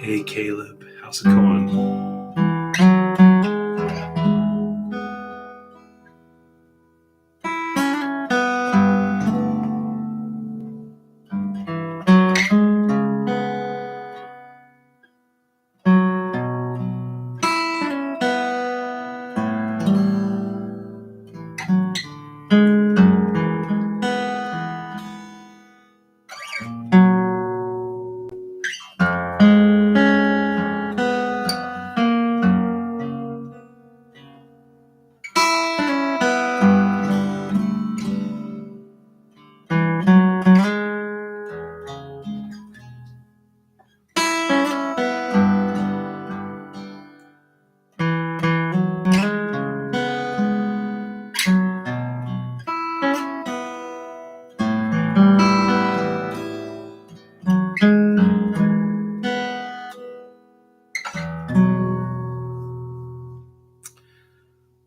Hey Caleb, how's it going?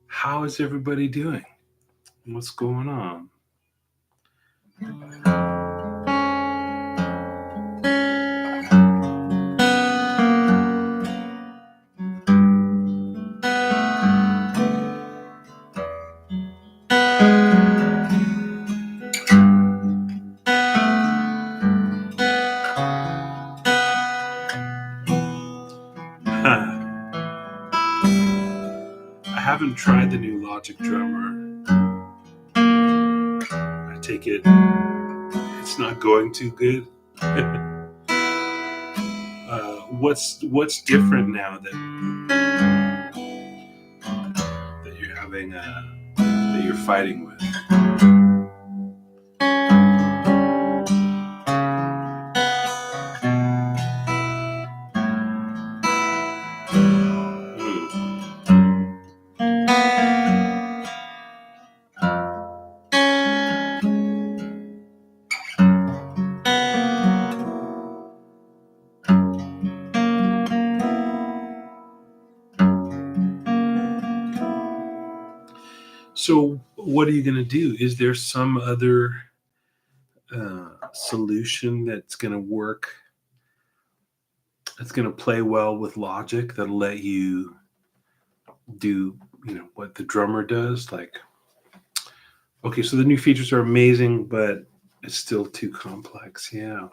How is everybody doing? What's going on? I haven't tried the new Logic drummer. I take it it's not going too good. What's different now that you're having that you're fighting with? So what are you going to do? Is there some other solution that's going to work? That's going to play well with Logic that'll let you do, what the drummer does. Like, okay, so the new features are amazing, but it's still too complex. Yeah,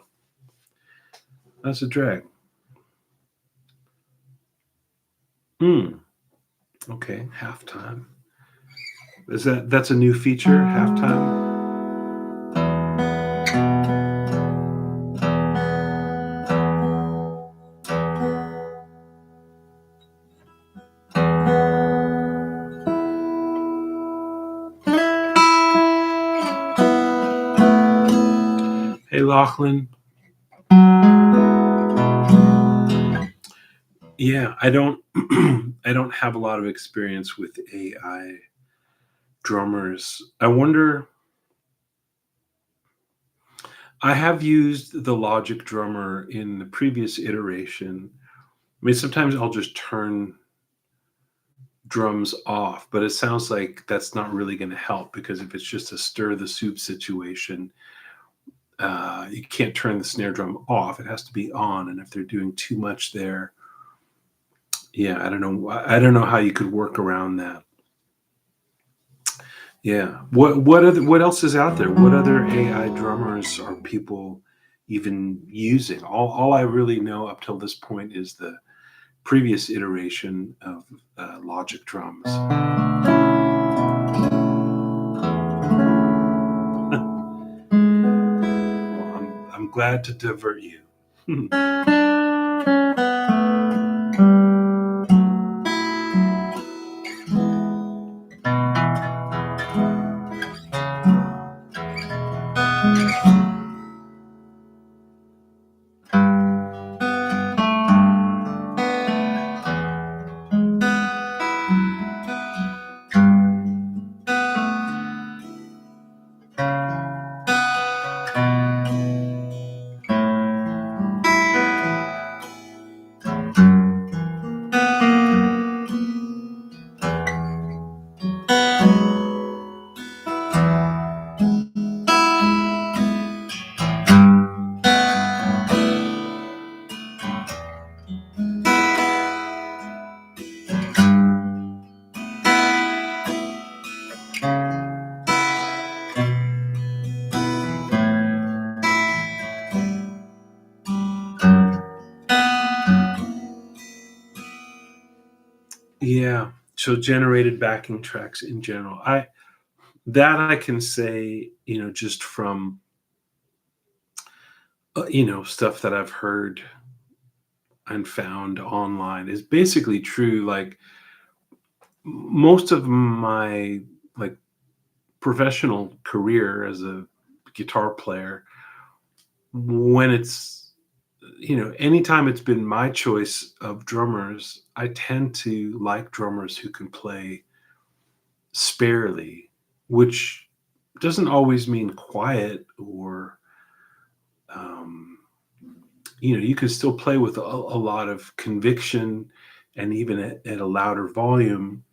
that's a drag. Okay, halftime. That's a new feature, halftime? Hey, Lachlan. Yeah, I don't I don't have a lot of experience with AI drummers. I wonder, I have used the Logic drummer in the previous iteration. I mean, sometimes I'll just turn drums off, but it sounds like that's not really going to help, because if it's just a stir the soup situation, you can't turn the snare drum off. It has to be on, and if they're doing too much there, yeah, I don't know how you could work around that. Yeah. What else is out there? What other AI drummers are people even using? All I really know up till this point is the previous iteration of Logic drums. Well, I'm glad to divert you. Yeah. So generated backing tracks in general. I can say, just from stuff that I've heard and found online is basically true. Like most of my like professional career as a guitar player, when it's anytime it's been my choice of drummers, I tend to like drummers who can play sparely, which doesn't always mean quiet or um, you can still play with a lot of conviction and even at a louder volume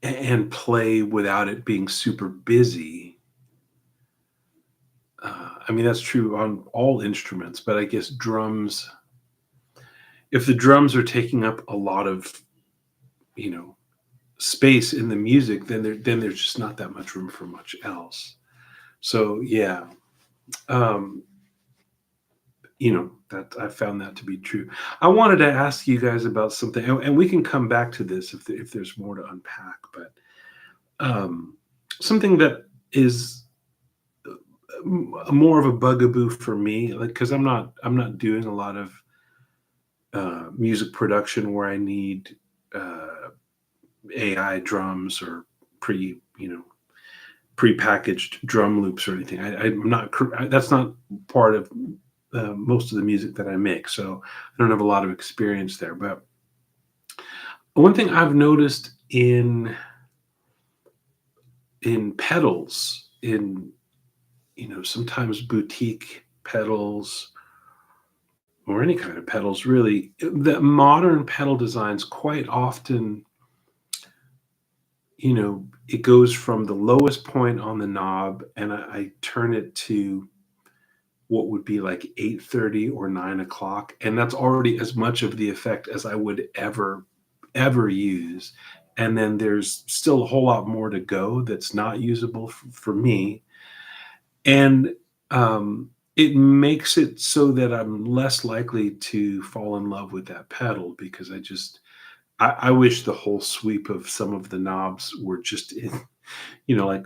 and play without it being super busy. I mean, that's true on all instruments, but I guess drums, if the drums are taking up a lot of, you know, space in the music, then there's just not that much room for much else. So yeah, um, that I found that to be true. I wanted to ask you guys about something, and we can come back to this if there's more to unpack. But um, something that is more of a bugaboo for me, like because I'm not doing a lot of music production where I need AI drums or pre you know prepackaged drum loops or anything. I'm not. That's not part of most of the music that I make, so I don't have a lot of experience there. But one thing I've noticed in pedals, in sometimes boutique pedals or any kind of pedals, really, the modern pedal designs quite often, it goes from the lowest point on the knob, and I turn it to what would be like 8:30 or 9 o'clock, and that's already as much of the effect as I would ever use. And then there's still a whole lot more to go that's not usable for me. And it makes it so that I'm less likely to fall in love with that pedal because I wish the whole sweep of some of the knobs were just in, like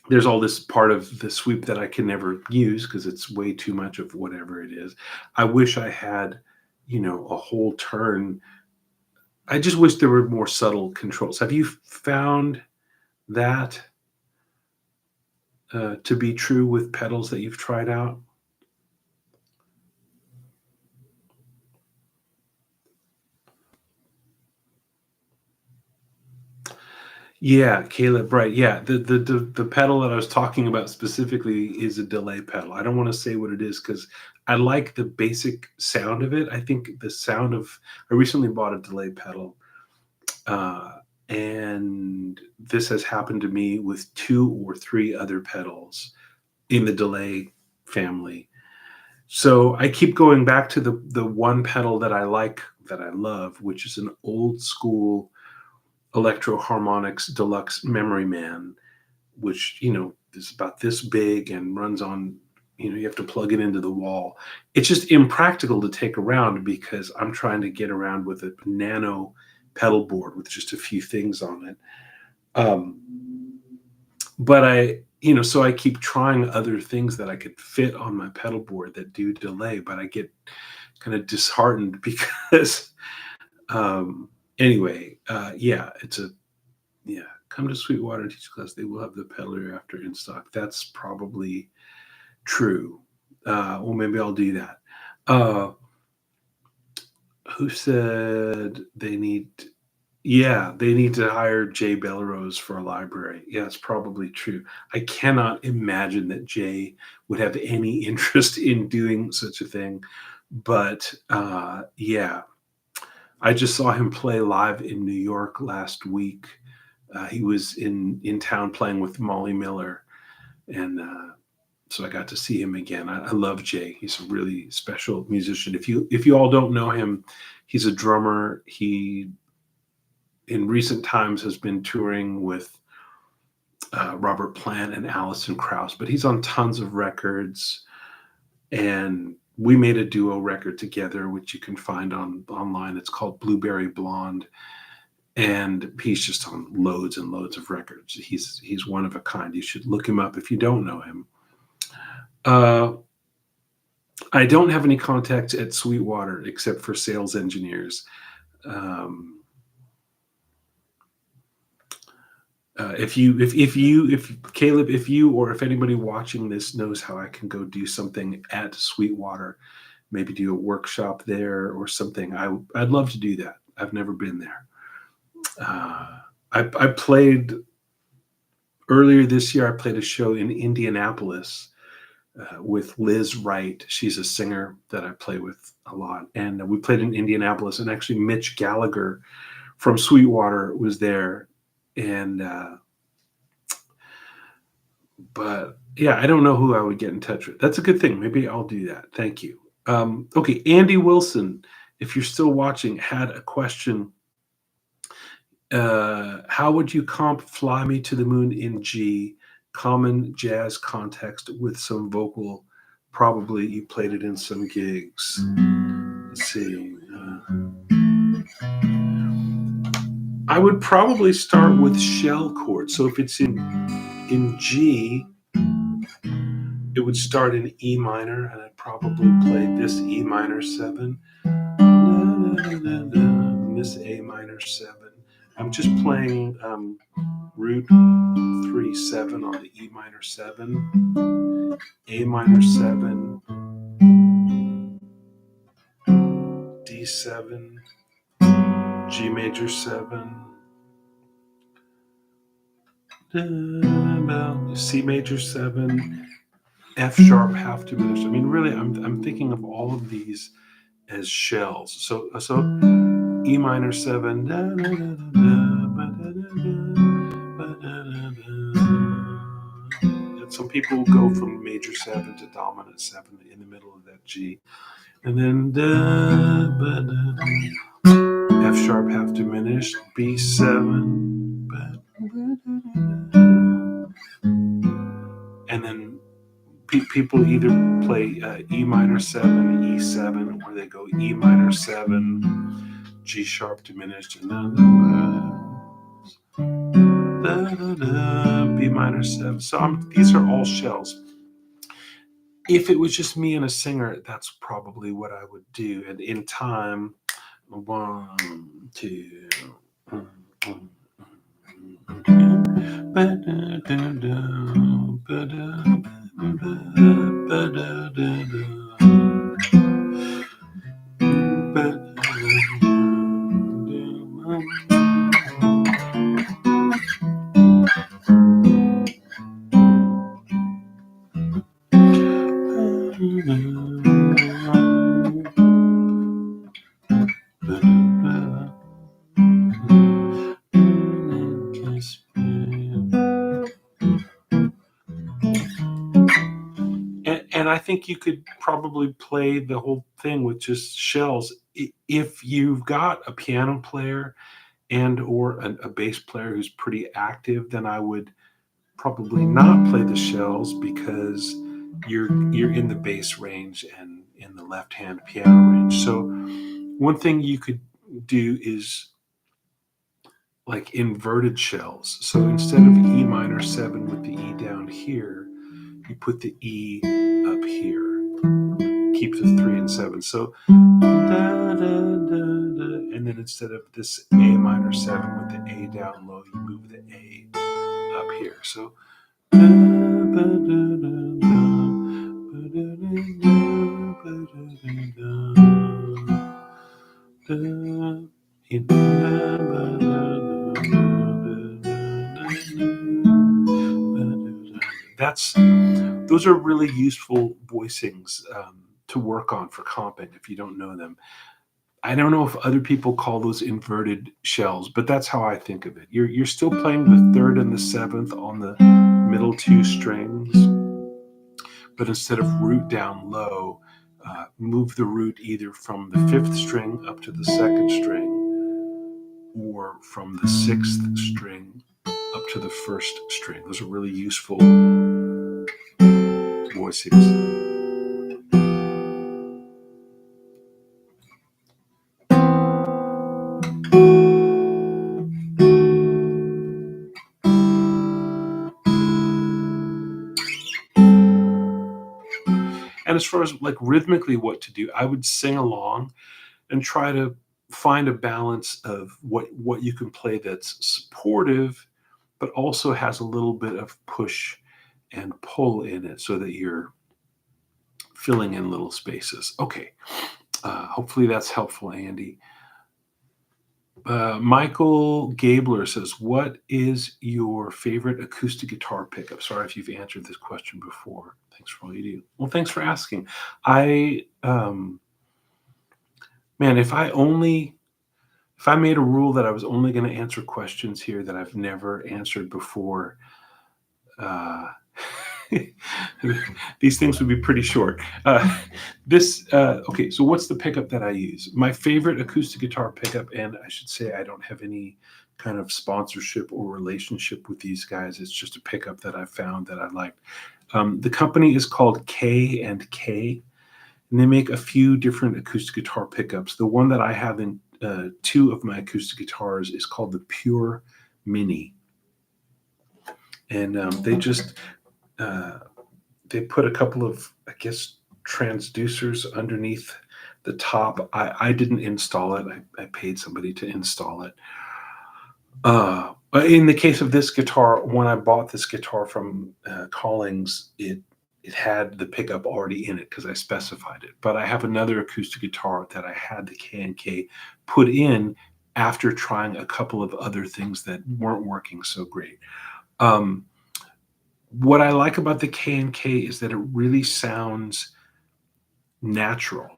there's all this part of the sweep that I can never use because it's way too much of whatever it is. I wish I had, a whole turn. I just wish there were more subtle controls. Have you found that to be true with pedals that you've tried out? Yeah, Caleb, right. Yeah, the pedal that I was talking about specifically is a delay pedal. I don't want to say what it is because I like the basic sound of it. I think the sound of I recently bought a delay pedal, uh, and this has happened to me with two or three other pedals in the delay family. So I keep going back to the one pedal that I like that I love, which is an old school Electro Harmonics Deluxe Memory Man, which is about this big and runs on. You have to plug it into the wall. It's just impractical to take around because I'm trying to get around with a nano pedal board with just a few things on it. But so I keep trying other things that I could fit on my pedal board that do delay, but I get kind of disheartened because um anyway, yeah, yeah, come to Sweetwater and teach class. They will have the peddler after in stock. That's probably true. Well, maybe I'll do that. Uh, who said they need? Yeah, they need to hire Jay Belrose for a library. Yeah, it's probably true. I cannot imagine that Jay would have any interest in doing such a thing. But yeah, I just saw him play live in New York last week. He was in town playing with Molly Miller, and so I got to see him again. I love Jay. He's a really special musician. If you all don't know him, he's a drummer. He in recent times has been touring with Robert Plant and Alison Krauss, but he's on tons of records, and we made a duo record together, which you can find online. It's called Blueberry Blonde, and he's just on loads and loads of records. He's one of a kind. You should look him up if you don't know him. I don't have any contacts at Sweetwater except for sales engineers. If Caleb, if you or if anybody watching this knows how I can go do something at Sweetwater, maybe do a workshop there or something, I'd love to do that. I've never been there. I played earlier this year. I played a show in Indianapolis with Liz Wright. She's a singer that I play with a lot, and we played in Indianapolis. And actually, Mitch Gallagher from Sweetwater was there, and but yeah, I don't know who I would get in touch with. That's a good thing. Maybe I'll do that. Thank you. Okay, Andy Wilson, if you're still watching, had a question. How would you comp Fly Me to the Moon in G, common jazz context with some vocal? Probably you played it in some gigs. Let's see. I would probably start with shell chords. So if it's in G, it would start in E minor, and I'd probably play this E minor 7, and this A minor 7. I'm just playing root 3/7 on the E minor 7, A minor 7, D7, G major 7, C major 7, F sharp half diminished. I mean, really, I'm thinking of all of these as shells. So E minor 7. And some people go from major 7 to dominant 7 in the middle of that G. And then F sharp half diminished, B7. And then people either play E minor 7, E7, or they go E minor 7, G sharp diminished, and B minor 7. So these are all shells. If it was just me and a singer, that's probably what I would do. And in time, 1, 2. And I think you could probably play the whole thing with just shells. If you've got a piano player and or a bass player who's pretty active, then I would probably not play the shells, because you're in the bass range and in the left hand piano range. So one thing you could do is like inverted shells. So instead of E minor 7 with the E down here, you put the E up here. Keep the 3 and 7. So and then instead of this A minor 7 with the A down low, you move the A up here. So those are really useful voicings to work on for comping if you don't know them. I don't know if other people call those inverted shells, but that's how I think of it. You're still playing the 3rd and the 7th on the middle 2 strings, but instead of root down low, move the root either from the 5th string up to the 2nd string, or from the 6th string up to the 1st string. Those are really useful voicings. And as far as like rhythmically what to do, I would sing along and try to find a balance of what you can play that's supportive, but also has a little bit of push and pull in it so that you're filling in little spaces. Okay. Hopefully that's helpful, Andy. Michael Gabler says, "What is your favorite acoustic guitar pickup?" Sorry if you've answered this question before. Thanks for all you do. Well, thanks for asking. I, man, if I made a rule that I was only going to answer questions here that I've never answered before, uh, these things would be pretty short. Okay, so what's the pickup that I use? My favorite acoustic guitar pickup, and I should say I don't have any kind of sponsorship or relationship with these guys. It's just a pickup that I found that I liked. The company is called K and K, and they make a few different acoustic guitar pickups. The one that I have in two of my acoustic guitars is called the Pure Mini, and uh, they put a couple of, I guess, transducers underneath the top. I didn't install it. I paid somebody to install it. But in the case of this guitar, when I bought this guitar from Collings, it had the pickup already in it because I specified it. But I have another acoustic guitar that I had the K&K put in after trying a couple of other things that weren't working so great. Um, what I like about the K&K is that it really sounds natural.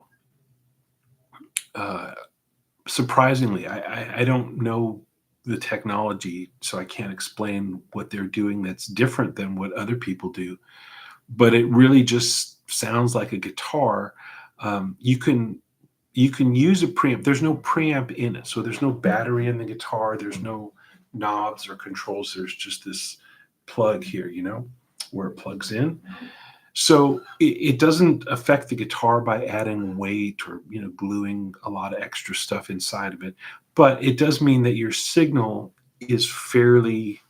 Uh, Surprisingly, I don't know the technology, so I can't explain what they're doing that's different than what other people do. But it really just sounds like a guitar. You can use a preamp. There's no preamp in it, so there's no battery in the guitar. There's no knobs or controls. There's just this plug here, where it plugs in. So it doesn't affect the guitar by adding weight or gluing a lot of extra stuff inside of it, but it does mean that your signal is fairly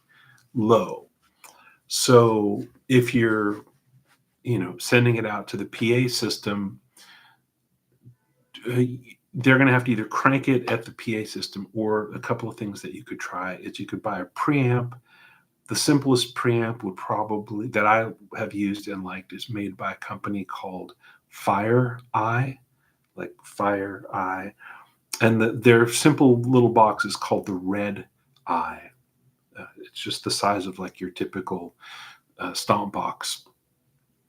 low. So if you're sending it out to the PA system, uh, they're going to have to either crank it at the PA system, or a couple of things that you could try is you could buy a preamp. The simplest preamp would probably that I have used and liked is made by a company called Fire Eye, like Fire Eye, and their simple little box is called the Red Eye. It's just the size of like your typical stomp box.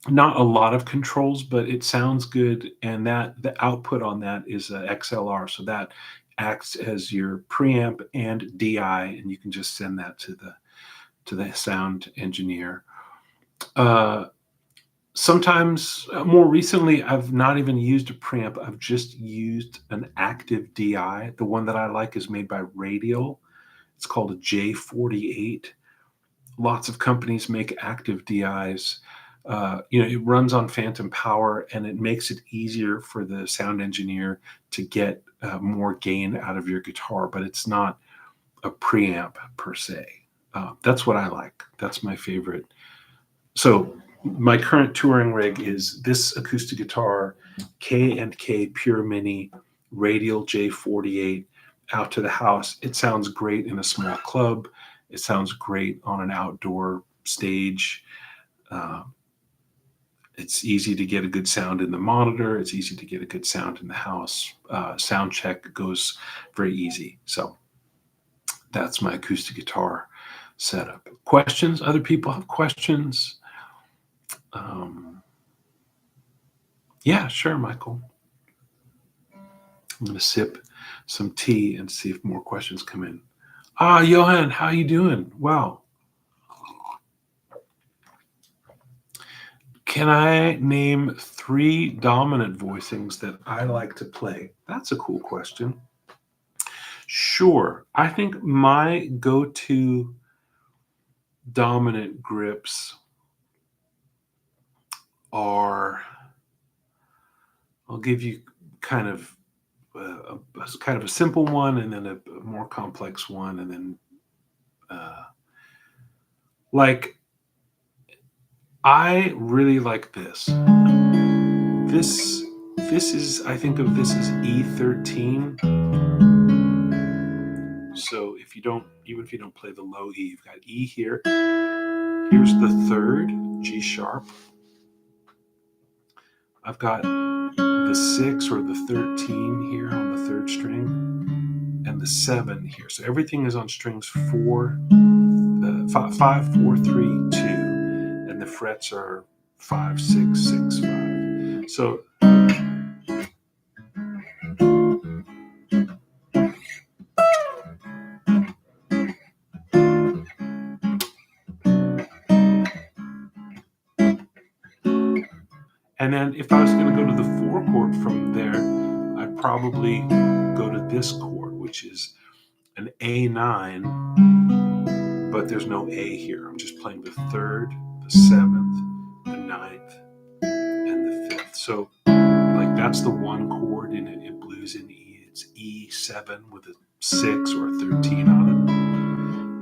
Not a lot of controls, but it sounds good, and that the output on that is a XLR, so that acts as your preamp and DI, and you can just send that to the sound engineer. Uh, Sometimes, more recently, I've not even used a preamp. I've just used an active DI. The one that I like is made by Radial. It's called a J48. Lots of companies make active DIs. It runs on phantom power, and it makes it easier for the sound engineer to get more gain out of your guitar, but it's not a preamp per se. That's what I like. That's my favorite. So my current touring rig is this acoustic guitar, K&K Pure Mini Radial J48, out to the house. It sounds great in a small club. It sounds great on an outdoor stage. Uh, it's easy to get a good sound in the monitor. It's easy to get a good sound in the house. Sound check goes very easy. So that's my acoustic guitar setup. Questions? Other people have questions? Um, yeah, sure, Michael. I'm going to sip some tea and see if more questions come in. Johan, how you doing? Wow. Can I name 3 dominant voicings that I like to play? That's a cool question. Sure. I think my go-to dominant grips are, I'll give you kind of a simple one, and then a more complex one, and then like I really like this. this is, I think of this as E13. So if you don't, even if you don't play the low E, you've got E here. Here's the third, G sharp. I've got the 6 or the 13 here on the third string, and the 7 here. So everything is on strings 4, 5, 4, 3, 2, and the frets are 5, 6, 6, 5. So and then if I was going to go to the 4 chord from there, I'd probably go to this chord, which is an A9, but there's no A here. I'm just playing the 3rd, the 7th, the 9th, and the 5th. So like that's the 1 chord in blues in E. It's E7 with a 6 or a 13 on it,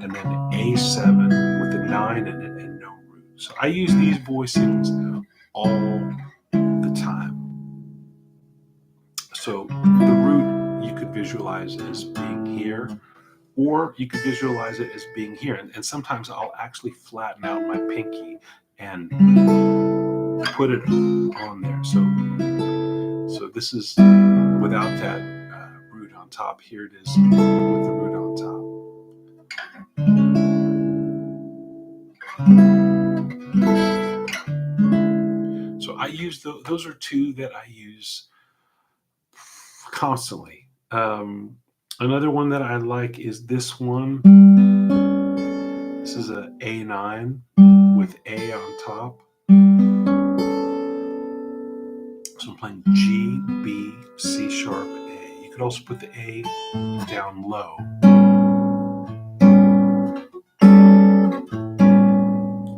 and then A7 with a 9 in it and no root. So I use these voicings all the time. So the root you could visualize as being here, or you could visualize it as being here. And sometimes I'll actually flatten out my pinky and put it on there. So this is without that root on top. Here it is with the root on top. So I use those are two that I use constantly. Another one that I like is this one. This is a A9 with A on top. So I'm playing G, B, C sharp, A. You could also put the A down low.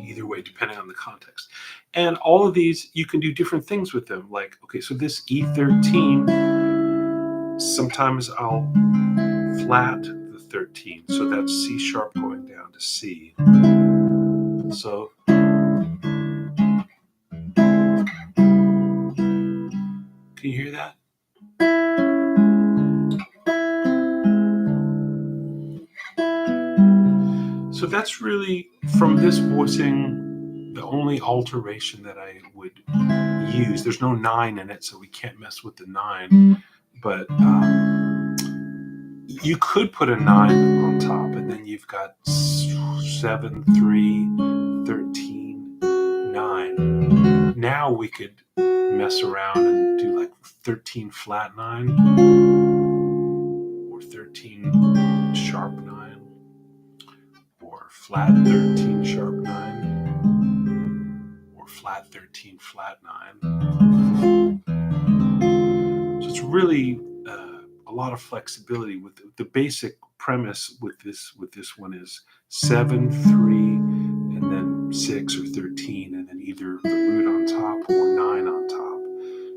Either way, depending on the context. And all of these, you can do different things with them. Like, okay, so this E13, sometimes I'll flat the 13. So that's C sharp going down to C. So can you hear that? So that's really, from this voicing, the only alteration that I would use. There's no 9 in it, so we can't mess with the 9. But you could put a 9 on top, and then you've got 7, 3, 13, 9. Now we could mess around and do like 13 flat 9 or 13 sharp 9 or flat 13 sharp 9 or flat 13 flat 9. So it's really a lot of flexibility. With the basic premise with this one is 7, 3, and then 6 or 13, and then either the root on top or 9 on top,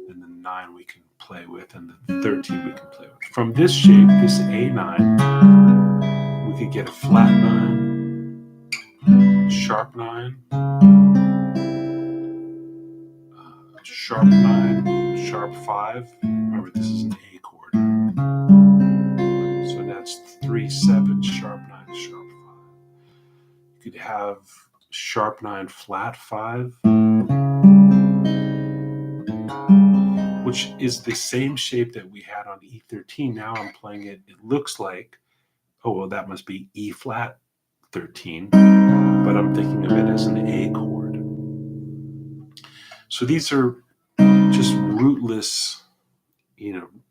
and then 9 we can play with, and the 13 we can play with. From this shape, this A9, we could get a flat 9, sharp 9, sharp 9, sharp 5. Remember, this is an A chord. So that's 3, 7, sharp 9, sharp 5. You could have sharp 9, flat 5, which is the same shape that we had on E13. Now I'm playing it, it looks like, oh, well, that must be E flat 13, but I'm thinking of it as an A chord. So these are just rootless,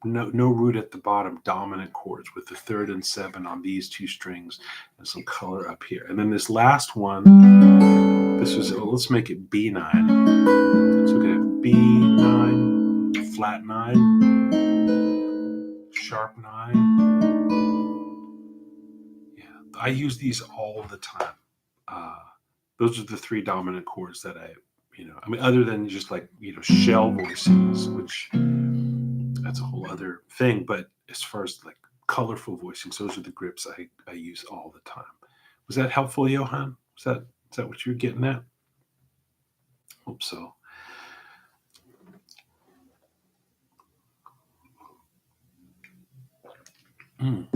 no root at the bottom, dominant chords with the 3rd and 7 on these 2 strings and some color up here. And then this last one, let's make it B9. So we have B9, flat 9, sharp 9. Yeah, I use these all the time. Those are the 3 dominant chords that other than just like, shell voicings, which that's a whole other thing. But as far as like colorful voicings, those are the grips I use all the time. Was that helpful, Johan? Is that what you're getting at? Hope so. Mm.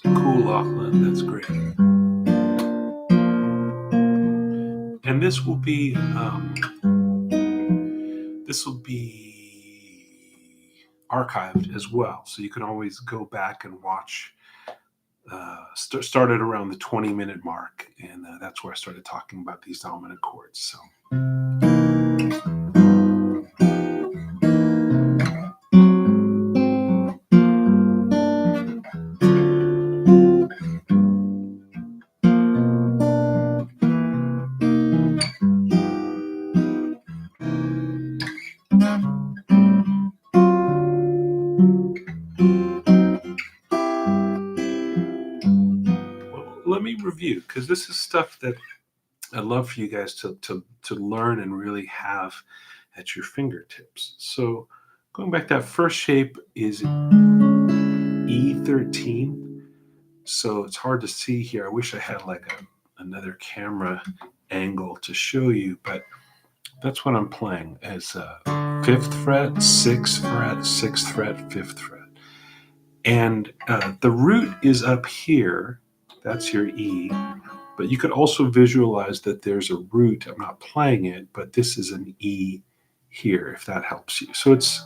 Cool, Lachlan. That's great. And this will be archived as well, so you can always go back and watch. Started around the 20-minute mark, and that's where I started talking about these dominant chords. So. Let me review, because this is stuff that I'd love for you guys to learn and really have at your fingertips. So going back, that first shape is E13. So it's hard to see here. I wish I had like another camera angle to show you, but that's what I'm playing as 5th fret, 6th fret, 6th fret, 5th fret. And the root is up here. That's your E. But you could also visualize that there's a root. I'm not playing it, but this is an E here, if that helps you. So it's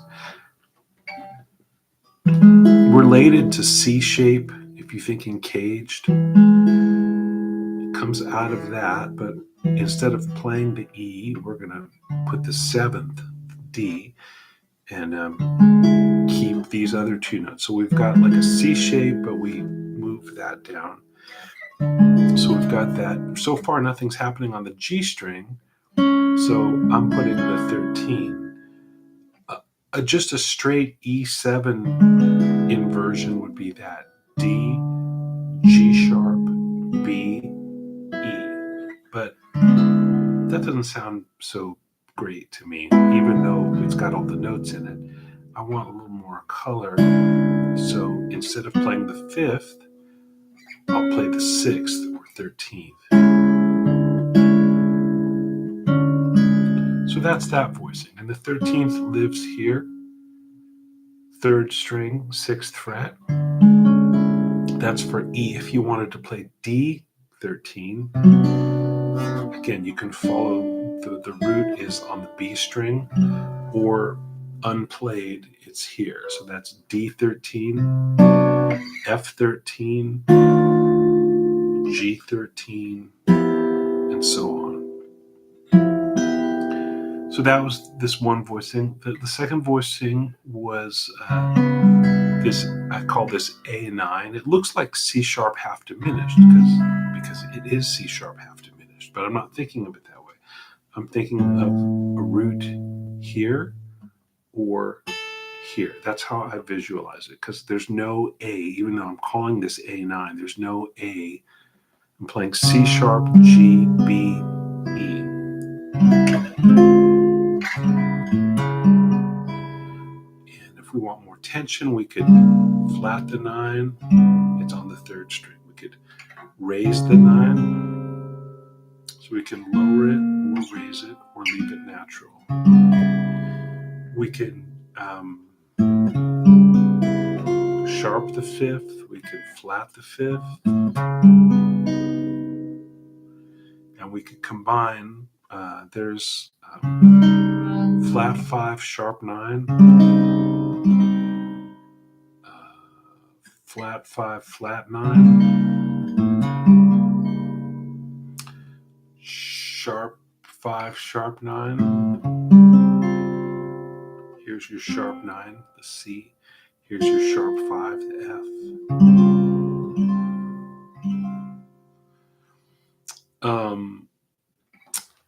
related to C shape, if you're thinking caged. It comes out of that, but instead of playing the E, we're going to put the 7th D and keep these other two notes. So we've got like a C shape, but we move that down. So we've got that. So far, nothing's happening on the G string. So I'm putting the 13. Just a straight E7 inversion would be that D, G sharp, B, E. But that doesn't sound so great to me, even though it's got all the notes in it. I want a little more color. So instead of playing the 5th, I'll play the 6th or 13th. So that's that voicing. And the 13th lives here. 3rd string, 6th fret. That's for E. If you wanted to play D13, again, you can follow the root is on the B string, or unplayed, it's here. So that's D13, F13, G13, and so on. So that was this one voicing. The second voicing was this. I call this A9. It looks like C sharp half diminished because it is C sharp half diminished. But I'm not thinking of it that way. I'm thinking of a root here or here. That's how I visualize it, because there's no A. Even though I'm calling this A9, there's no A. I'm playing C sharp, G, B, E. And if we want more tension, we could flat the 9. It's on the 3rd string. We could raise the 9. So we can lower it or raise it or leave it natural. We can sharp the 5th. We can flat the 5th. And we could combine. There's flat 5, sharp 9. Flat 5, flat 9. Sharp 5, sharp 9. Here's your sharp 9, the C. Here's your sharp 5, the F.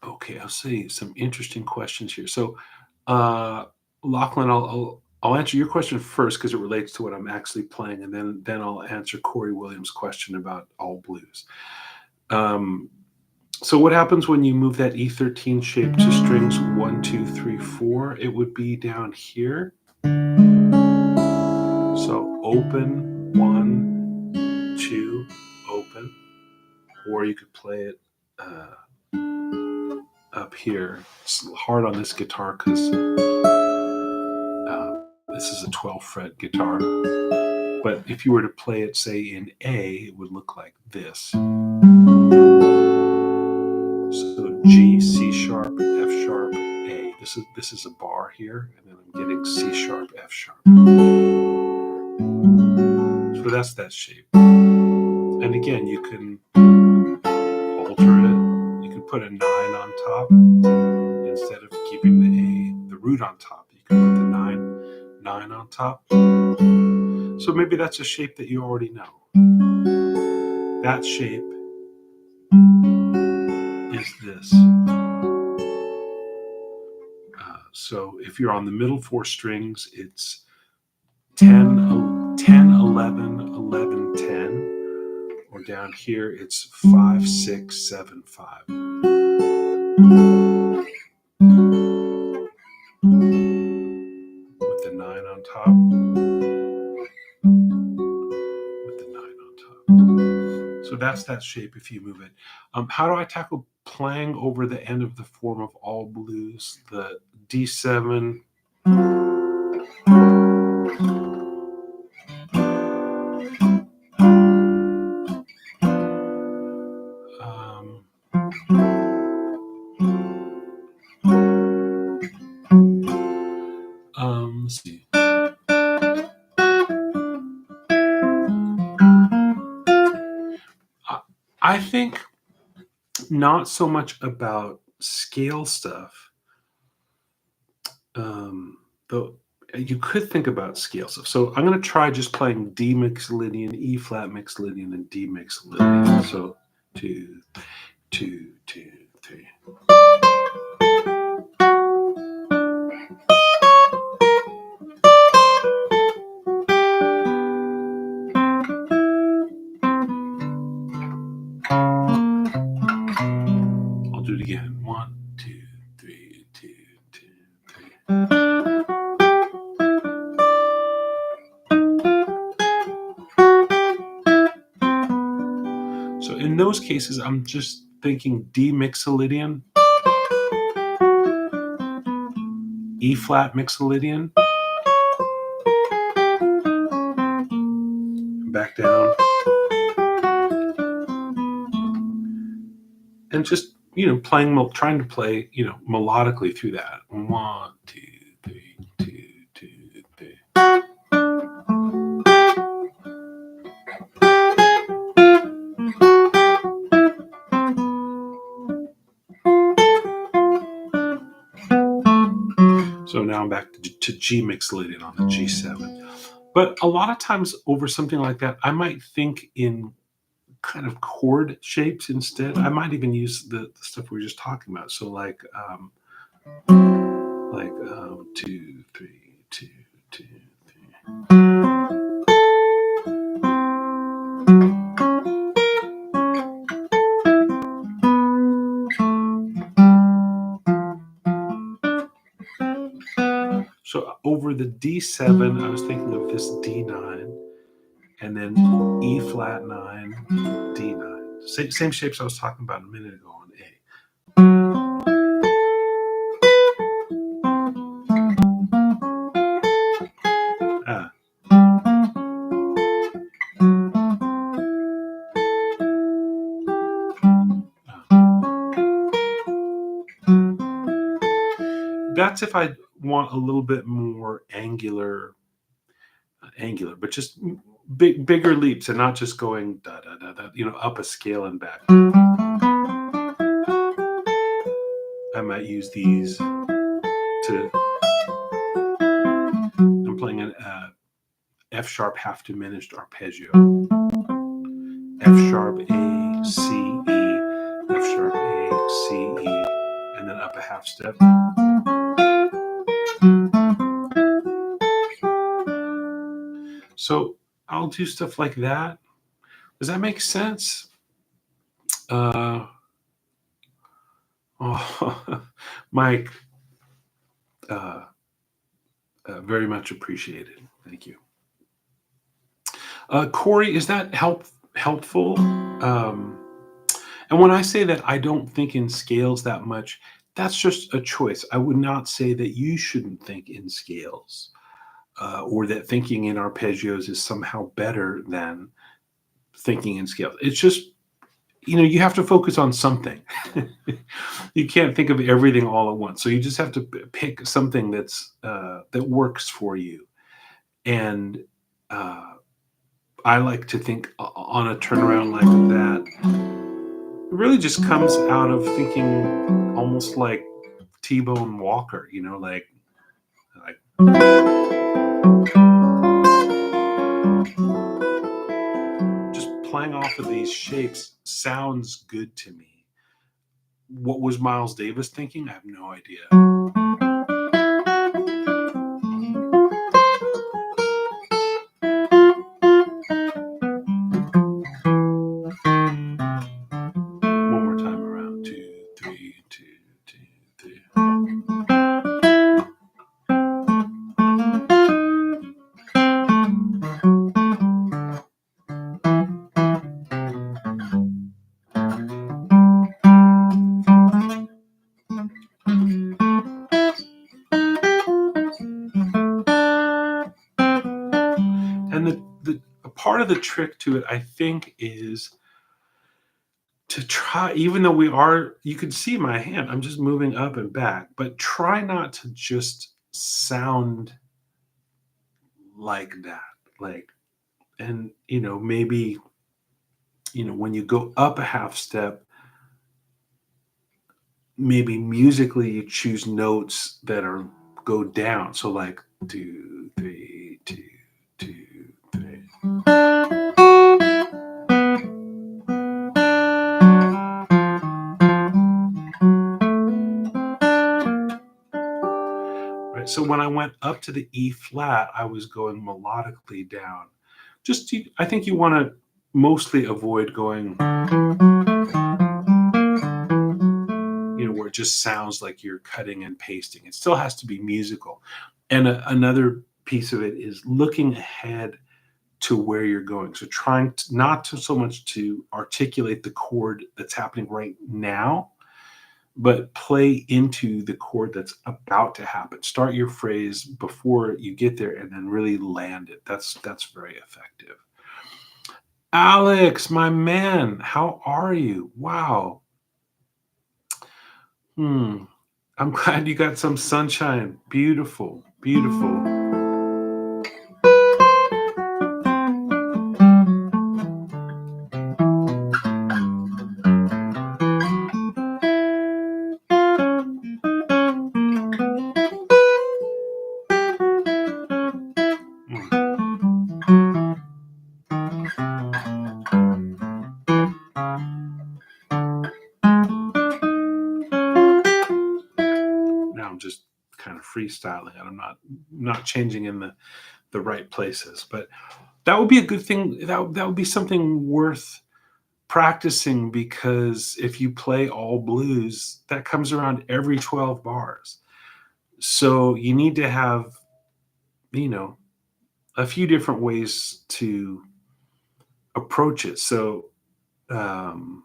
Okay, I'll see some interesting questions here. So, Lachlan, I'll answer your question first because it relates to what I'm actually playing, and then I'll answer Corey Williams' question about all blues. So what happens when you move that E13 shape to strings 1, 2, 3, 4? It would be down here. So open 1, 2, or you could play it up here. It's hard on this guitar because this is a 12 fret guitar. But if you were to play it, say, in A, it would look like this. So G, C sharp, F sharp, A. This is a bar here, and then I'm getting C sharp, F sharp. So that's that shape. And again, you can alter it. You can put a 9 on top instead of keeping the root on top. You can put the 9 on top. So maybe that's a shape that you already know. That shape is this. So if you're on the middle 4 strings, it's 10, 11, 11, 10. Or down here, it's 5, 6, 7, 5. With the 9 on top. With the 9 on top. So that's that shape if you move it. How do I tackle playing over the end of the form of all blues? The D7. Let's see. I think not so much about scale stuff. Though you could think about scale stuff. So I'm going to try just playing D mixolydian, E flat mixolydian, and D mixolydian. So 2, 2, 2, 3. I'll do it again. 1, 2, 3, 2, 2, 3. So in those cases, I'm just thinking D mixolydian, E flat mixolydian, back down, and just trying to play melodically through that. 1, 2, 3, 2, 2, 3. So now I'm back to G mixolydian on the G7. But a lot of times over something like that, I might think in kind of chord shapes instead. I might even use the stuff we were just talking about. So like 2, 3, 2, 2, 3. So over the D7, I was thinking of this D9, and then E flat 9, D9. Same shapes I was talking about a minute ago on A. That's if I want a little bit more angular, but just bigger leaps and not just going da da da da, up a scale and back. I might use these to. I'm playing an F sharp half diminished arpeggio. F sharp A C E, F sharp A C E, and then up a half step. So I'll do stuff like that. Does that make sense? Mike, very much appreciated. Thank you. Corey, is that helpful? And when I say that I don't think in scales that much, that's just a choice. I would not say that you shouldn't think in scales, or that thinking in arpeggios is somehow better than thinking in scales. It's just, you have to focus on something. You can't think of everything all at once. So you just have to pick something that works for you. And uh, I like to think on a turnaround like that. It really just comes out of thinking almost like T-Bone Walker, like just playing off of these shapes sounds good to me. What was Miles Davis thinking? I have no idea. One more time around. Two, three, two, two, three. And the a part of the trick to it, I think, is to try, even though you can see my hand, I'm just moving up and back, but try not to just sound like that. Like, and, maybe, when you go up a half step, maybe musically you choose notes that are go down. So like two, three, two, two, three. Right. So when I went up to the E flat, I was going melodically down. I think you want to mostly avoid going, where it just sounds like you're cutting and pasting. It still has to be musical. And another piece of it is looking ahead to where you're going. So trying to, not to so much to articulate the chord that's happening right now, but play into the chord that's about to happen. Start your phrase before you get there and then really land it. That's very effective. Alex, my man, how are you? Wow. I'm glad you got some sunshine. Beautiful, beautiful. Mm. Now I'm just kind of freestyling, and I'm not changing in the right places. But that would be a good thing. That would be something worth practicing, because if you play all blues, that comes around every 12 bars. So you need to have, you know, a few different ways to approach it. So, um,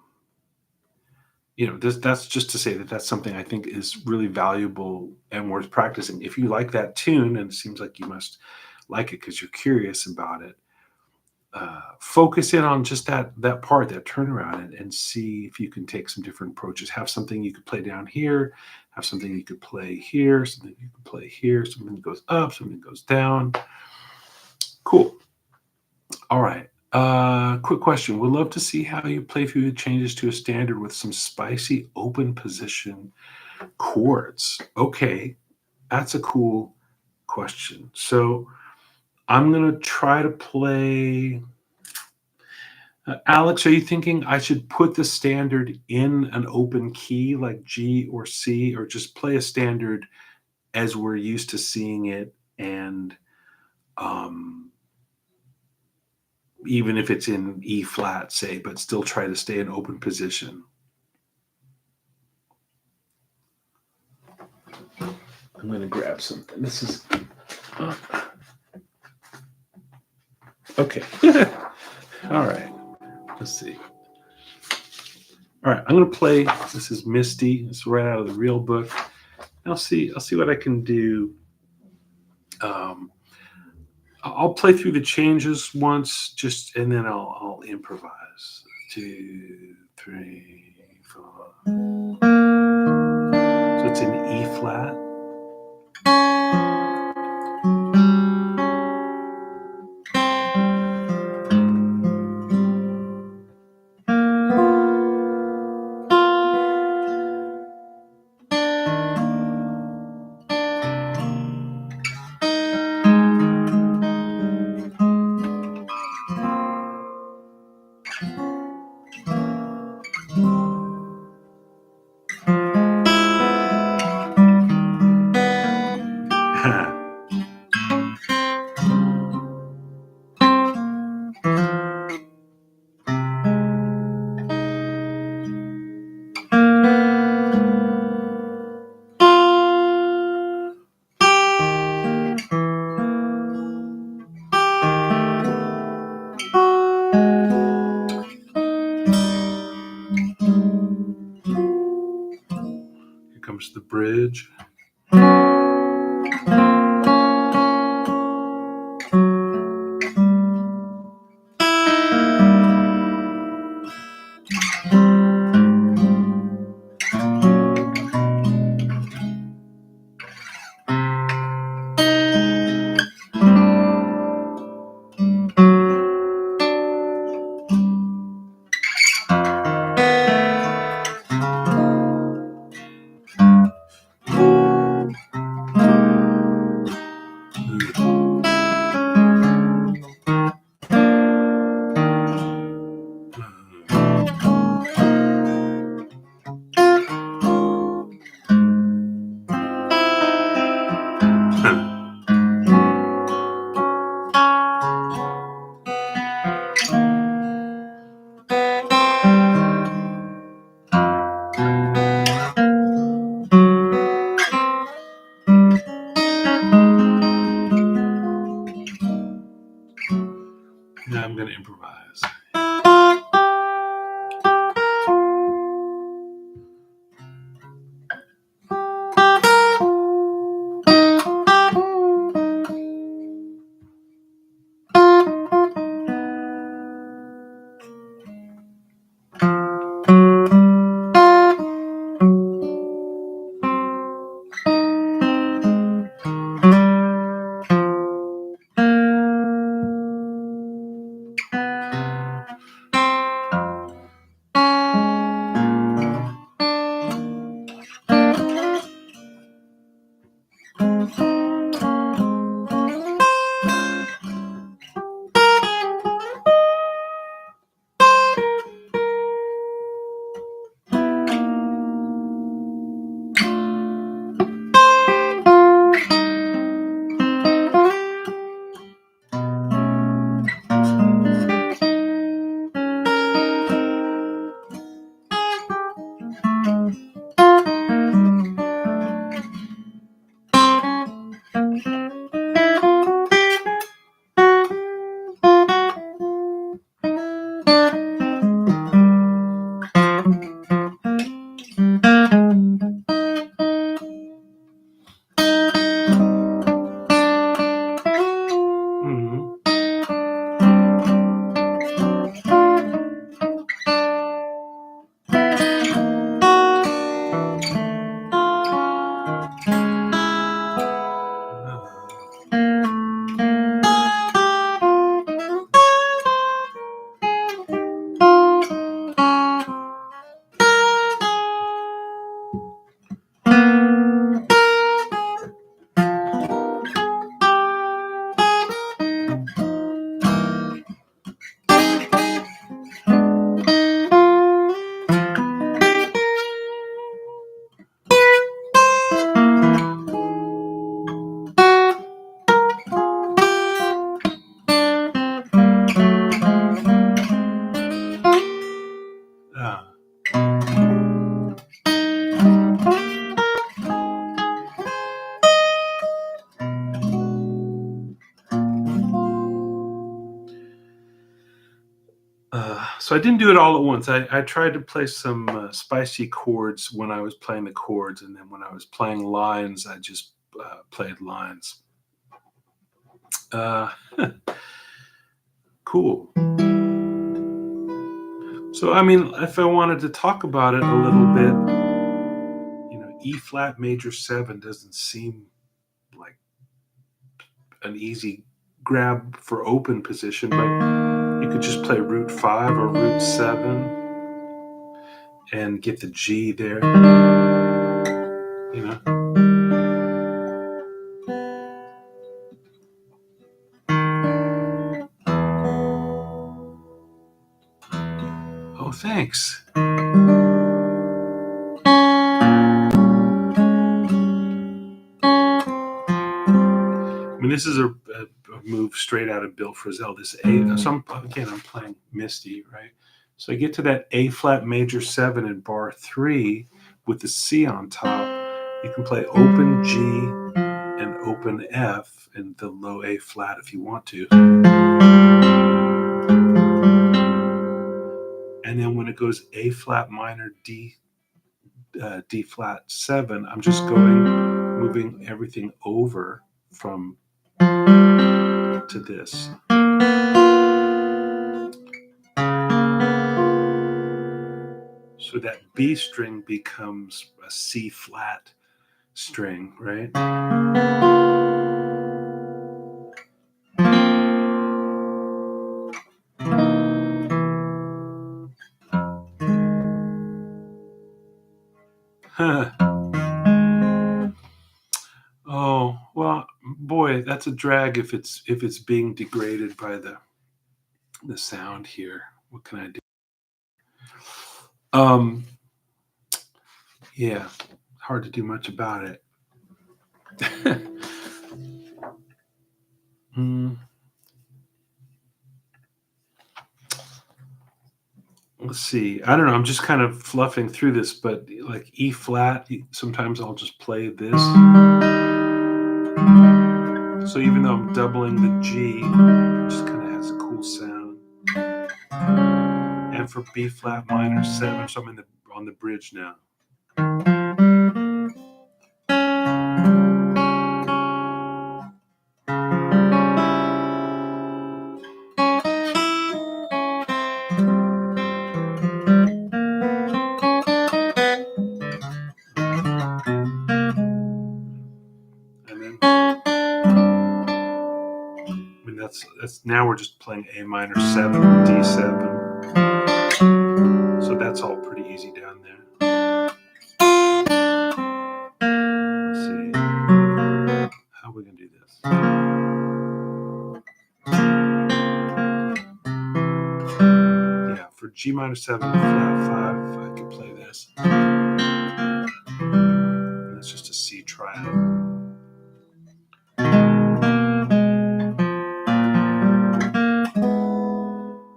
that's just to say that that's something I think is really valuable and worth practicing. If you like that tune, and it seems like you must like it because you're curious about it, focus in on just that part, that turnaround, and see if you can take some different approaches. Have something you could play down here, have something you could play here, something you could play here, something that goes up, something that goes down. Cool. All right. Quick question. Would love to see how you play through the changes to a standard with some spicy open position chords. Okay, that's a cool question. So I'm gonna try to play. Alex, are you thinking I should put the standard in an open key like G or C, or just play a standard as we're used to seeing it, and um, even if it's in E flat, say, but still try to stay in open position? I'm going to grab something. This is okay. All right. Let's see. All right, I'm going to play. This is Misty. It's right out of the real book. I'll see what I can do. Um, I'll play through the changes once, just and then I'll improvise. 2, 3, 4. So it's in E flat. Here comes the bridge. Now I'm going to improvise. So I didn't do it all at once. I tried to play some spicy chords when I was playing the chords, and then when I was playing lines, I just played lines. Uh, cool. So I mean, if I wanted to talk about it a little bit, E flat major 7 doesn't seem like an easy grab for open position, but you could just play root 5 or root 7 and get the G there, you know. Oh, thanks. I mean, this is a move straight out of Bill Frisell. This A. So I'm playing Misty, right? So I get to that A flat major 7 in bar 3 with the C on top. You can play open G and open F and the low A flat if you want to. And then when it goes A flat minor D flat 7, I'm just moving everything over from to this. So that B string becomes a C flat string, right? Huh. Oh, well, boy, that's a drag if it's being degraded by the sound here. What can I do? Yeah, hard to do much about it. Hmm. Let's see. I don't know. I'm just kind of fluffing through this, but like E flat, sometimes I'll just play this. So even though I'm doubling the G, it just kind of has a cool sound. And for B flat minor 7, so I'm on the bridge now. And then, I mean, that's now we're just playing A minor 7 and D7. So that's all pretty easy down there. Let's see. How are we going to do this? Yeah, for G minor 7 flat 5, I could play this. And that's just a C triad.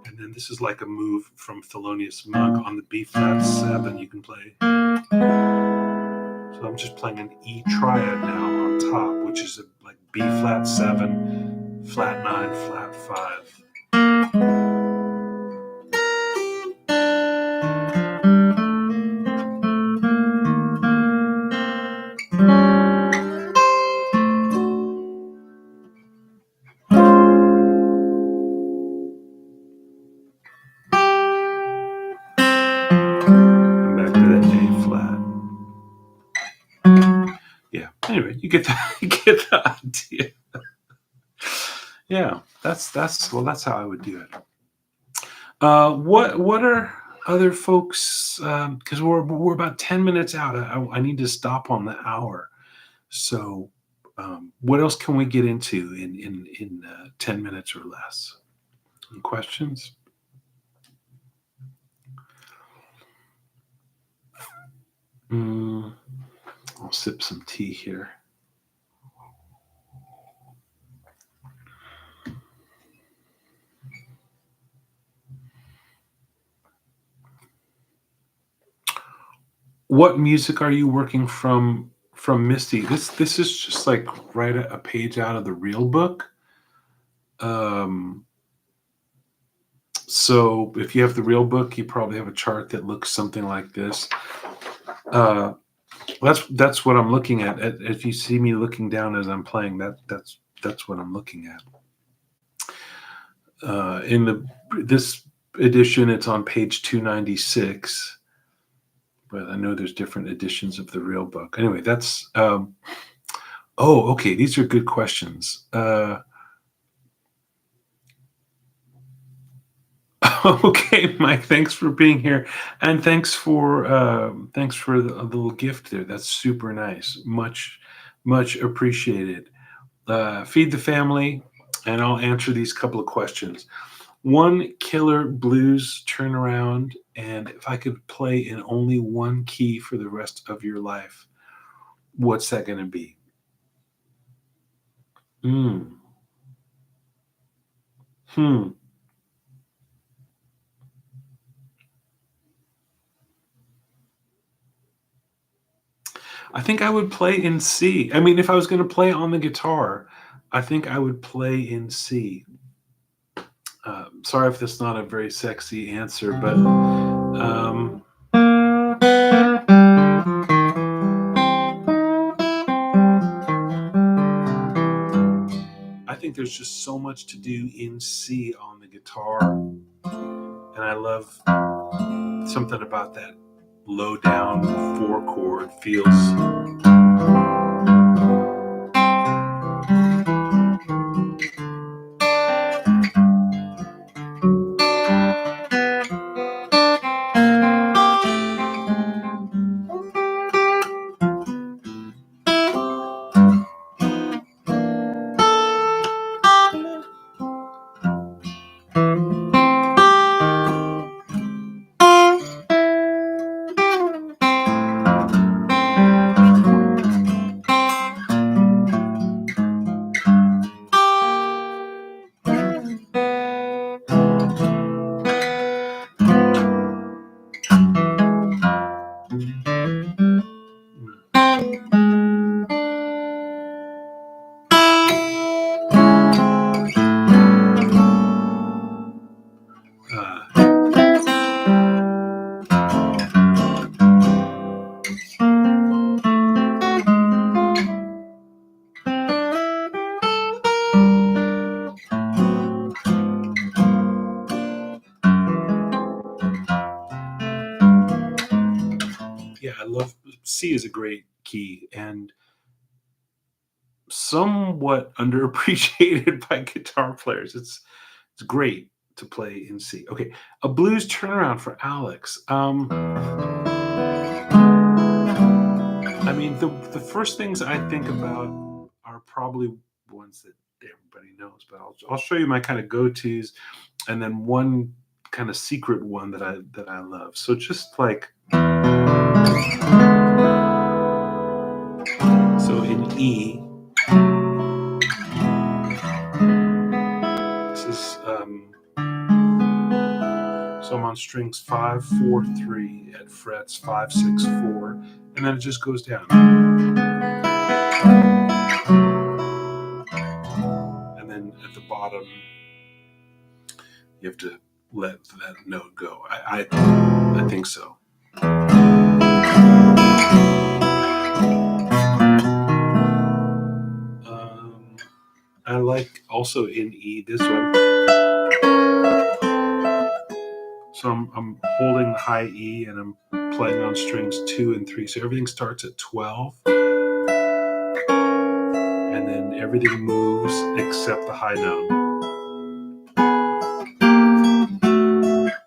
And then this is like a move from Thelonious Monk on the B flat 7 you can play. So I'm just playing an E triad now on top, which is like B flat 7, flat 9, flat 5. And back to that A flat. Yeah. Anyway, you get the idea. Yeah, that's how I would do it. What are other folks? Because we're about 10 minutes out. I need to stop on the hour. So, what else can we get into in 10 minutes or less? Any questions? I'll sip some tea here. What music are you working from Misty? This is just like right a page out of the real book. So if you have the real book, you probably have a chart that looks something like this. Uh, that's what I'm looking at. If you see me looking down as I'm playing, that's what I'm looking at. In this edition, it's on page 296. But I know there's different editions of the real book. Anyway, that's. Oh, okay. These are good questions. Okay, Mike. Thanks for being here, and thanks for the little gift there. That's super nice. Much appreciated. Feed the family, and I'll answer these couple of questions. One killer blues turnaround, and if I could play in only one key for the rest of your life, what's that going to be? Mm. Hmm. I think I would play in C. I mean, if I was going to play on the guitar, I think I would play in C. Sorry if that's not a very sexy answer, but I think there's just so much to do in C on the guitar, and I love something about that low down four chord feels. Uh, yeah, I love C is a great key and somewhat underappreciated by guitar players. It's great to play in C. Okay, a blues turnaround for Alex. I mean, the first things I think about are probably ones that everybody knows, but I'll show you my kind of go tos, and then one kind of secret one that I love. So just like so in E, this is so I'm on strings 5 4 3 at frets 5 6 4, and then it just goes down, and then at the bottom you have to let that note go. I think so. I like also in E this one. So I'm holding the high E and I'm playing on strings 2 and 3. So everything starts at 12, and then everything moves except the high note.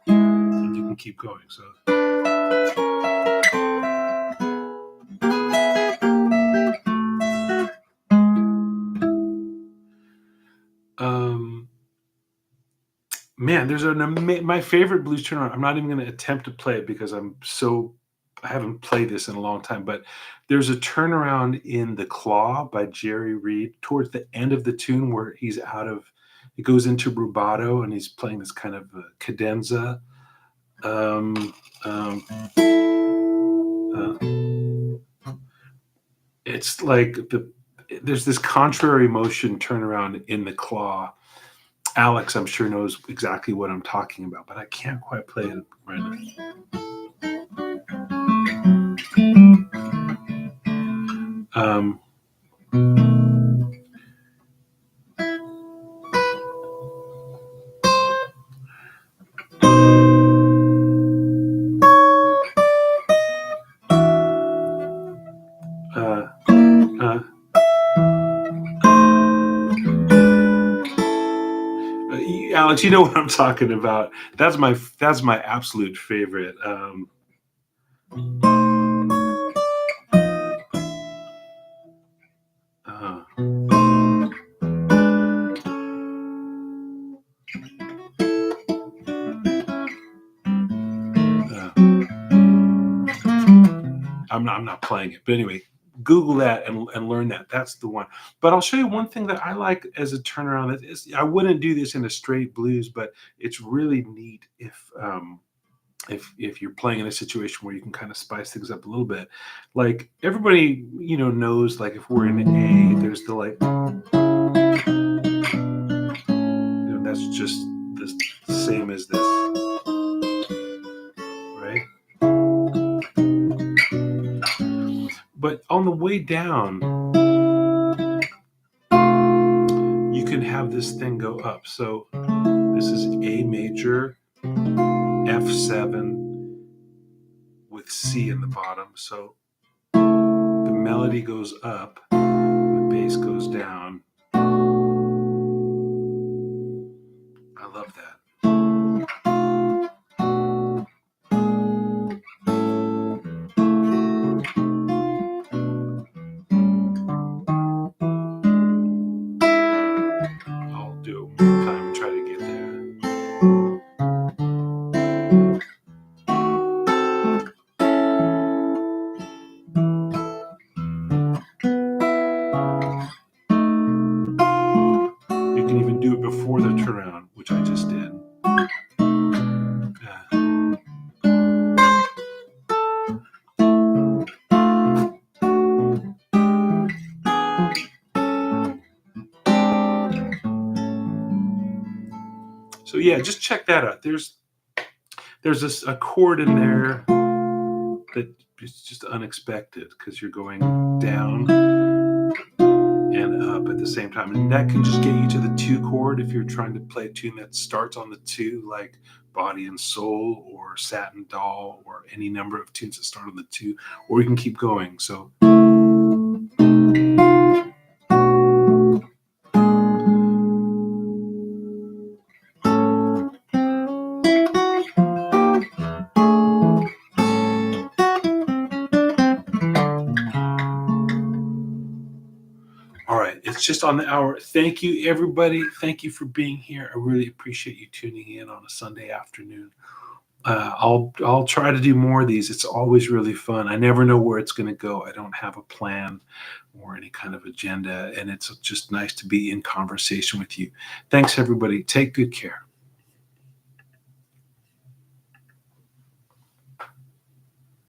And you can keep going. So man, there's my favorite blues turnaround. I'm not even going to attempt to play it because I haven't played this in a long time. But there's a turnaround in "The Claw" by Jerry Reed towards the end of the tune where he's out of. It goes into rubato and he's playing this kind of cadenza. Um, um, it's like there's this contrary motion turnaround in "The Claw," Alex, I'm sure knows exactly what I'm talking about, but I can't quite play it right now. Uh, uh, Alex, you know what I'm talking about. That's my absolute favorite. Uh, uh, I'm not playing it, but anyway, Google that and learn that. That's the one. But I'll show you one thing that I like as a turnaround. That is, I wouldn't do this in a straight blues, but it's really neat if you're playing in a situation where you can kind of spice things up a little bit. Like everybody, knows like if we're in A, there's the like, that's just the same as this, right? But on the way down, you can have this thing go up. So this is A major, F7 with C in the bottom. So the melody goes up, the bass goes down. I love that. I'll do it one more time and try to get there. You can even do it before the turnaround, which I just did. So yeah, just check that out. There's a chord in there that is just unexpected because you're going down and up at the same time, and that can just get you to the 2 chord if you're trying to play a tune that starts on the 2, like Body and Soul or Satin Doll or any number of tunes that start on the 2, or you can keep going. So all right, it's just on the hour. Thank you, everybody. Thank you for being here. I really appreciate you tuning in on a Sunday afternoon. I'll try to do more of these. It's always really fun. I never know where it's going to go. I don't have a plan or any kind of agenda, and it's just nice to be in conversation with you. Thanks, everybody. Take good care.